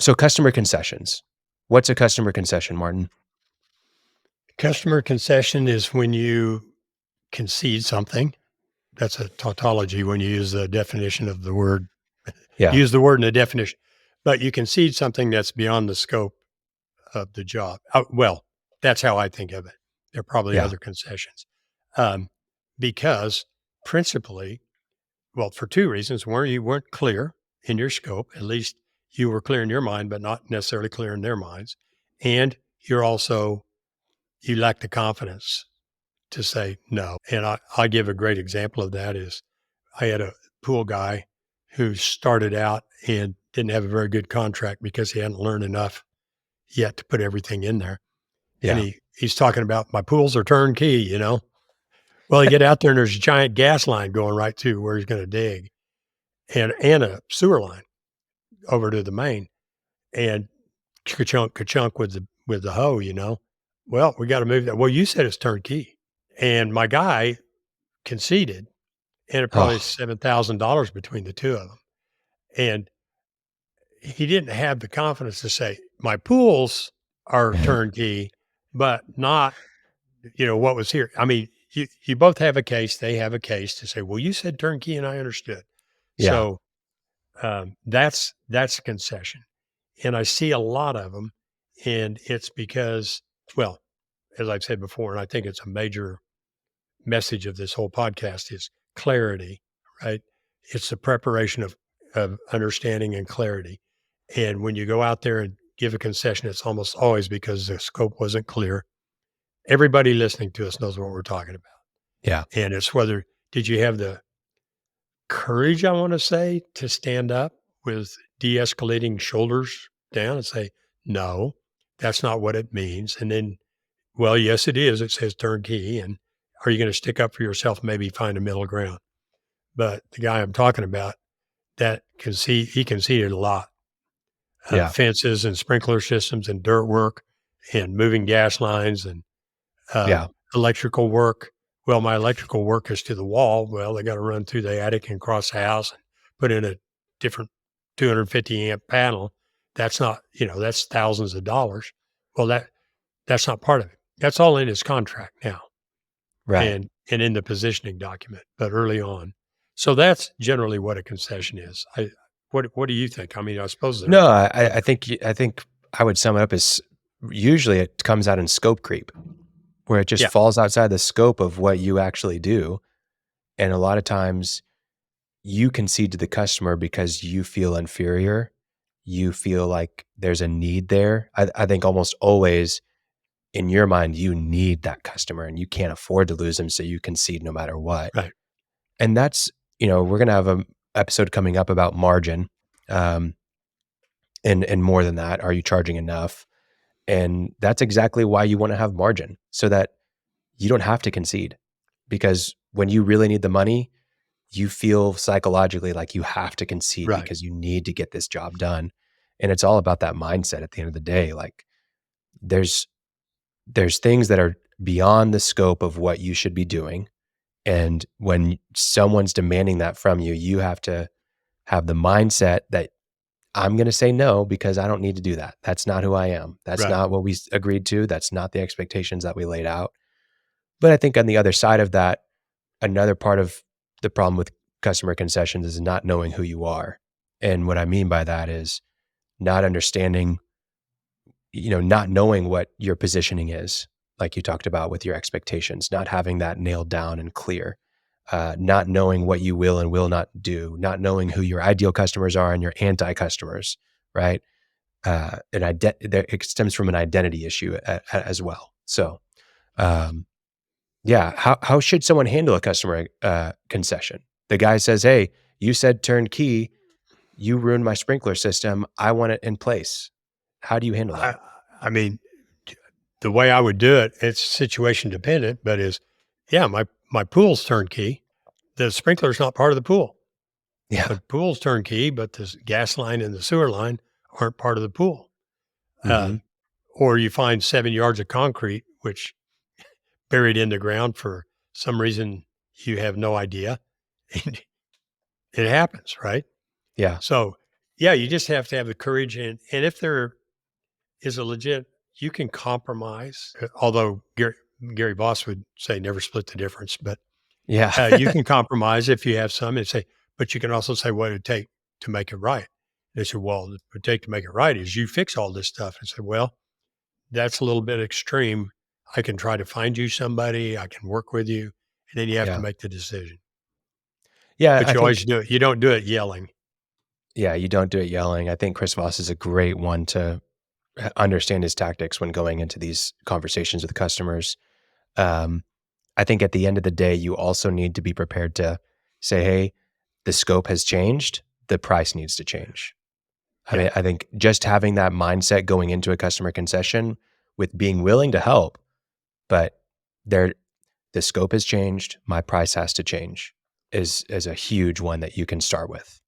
So customer concessions. What's a customer concession, Martin? Customer concession is when you concede something. That's a tautology when you use the definition of the word. Yeah. Use the word in the definition, but you concede something that's beyond the scope of the job. Well, that's how I think of it. There are probably Yeah. other concessions, um, because principally, well, for two reasons. One, you weren't clear in your scope. At least you were clear in your mind, but not necessarily clear in their minds. And you lack the confidence to say no. And I give a great example of that is I had a pool guy who started out and didn't have a very good contract because he hadn't learned enough yet to put everything in there. And Yeah. he's talking about my pools are turnkey, Well, you get out there and there's a giant gas line going right to where he's going to dig and a sewer line over to the main and ka-chunk with the hoe. Well, we got to move that. Well, you said it's turnkey. And my guy conceded, and it probably is Oh, $7,000 between the two of them. And he didn't have the confidence to say, "My pools are turnkey, but not, what was here." I mean, you both have a case, they have a case to say, "Well, you said turnkey and I understood." yeah. So, that's a concession. And I see a lot of them, and it's because, well, as I've said before, and I think it's a major message of this whole podcast is clarity, right? It's the preparation of understanding and clarity. And when you go out there and give a concession, it's almost always because the scope wasn't clear. Everybody listening to us knows what we're talking about. Yeah. And it's whether did you have the courage, I want to say, to stand up with de-escalating shoulders down and say, no, that's not what it means. And then, well, yes, it is. It says turnkey. And are you going to stick up for yourself, maybe find a middle ground? But the guy I'm talking about, he conceded a lot. Yeah. Fences and sprinkler systems and dirt work and moving gas lines and Yeah. electrical work. Well, my electrical work is to the wall. Well, they got to run through the attic and across the house and put in a different 250 amp panel. That's not, that's thousands of dollars. Well, that's not part of it. That's all in his contract now Right. and in the positioning document, but early on. So that's generally what a concession is. What do you think? I mean, I suppose there No, are I think I would sum it up as usually it comes out in scope creep, where it just yeah, falls outside the scope of what you actually do. And a lot of times you concede to the customer because you feel inferior. You feel like there's a need there. I think almost always in your mind, you need that customer and you can't afford to lose them. So you concede no matter what. right. And that's, we're going to have an episode coming up about margin. Um, and more than that, are you charging enough? And that's exactly why you want to have margin so that you don't have to concede, because when you really need the money, you feel psychologically like you have to concede Right. because you need to get this job done. And it's all about that mindset at the end of the day. Like there's things that are beyond the scope of what you should be doing. And when someone's demanding that from you, you have to have the mindset that I'm going to say no because I don't need to do that. That's not who I am. That's Right. not what we agreed to. That's not the expectations that we laid out. But I think on the other side of that, another part of the problem with customer concessions is not knowing who you are. And what I mean by that is not understanding, not knowing what your positioning is, like you talked about with your expectations, not having that nailed down and clear, not knowing what you will and will not do, not knowing who your ideal customers are and your anti-customers, right? It stems from an identity issue as well. So, um, yeah, how should someone handle a customer concession? The guy says, "Hey, you said turnkey, you ruined my sprinkler system. I want it in place." How do you handle I that? I mean, the way I would do it, it's situation dependent, but yeah, my pool's turnkey. The sprinkler's not part of the pool. Yeah. The pool's turnkey, but the gas line and the sewer line aren't part of the pool. Uh, Mhm. or you find 7 yards of concrete, which buried in the ground for some reason you have no idea. It happens, right? Yeah. So Yeah, you just have to have the courage, and if there is a legit, you can compromise. Although Gary Voss would say never split the difference, but Yeah. you can compromise if you have some and say, but you can also say what it would take to make it right. They said, well, what it would take to make it right is you fix all this stuff. I said, well, that's a little bit extreme. I can try to find you somebody. I can work with you, and then you have to Yeah. make the decision. Yeah, But I you think always do it. You don't do it yelling. yeah, you don't do it yelling. I think Chris Voss is a great one to understand his tactics when going into these conversations with customers. Um, I think at the end of the day, you also need to be prepared to say, "Hey, the scope has changed. The price needs to change." I Yeah. mean, I think just having that mindset going into a customer concession with being willing to help, but there the scope has changed, my price has to change is a huge one that you can start with.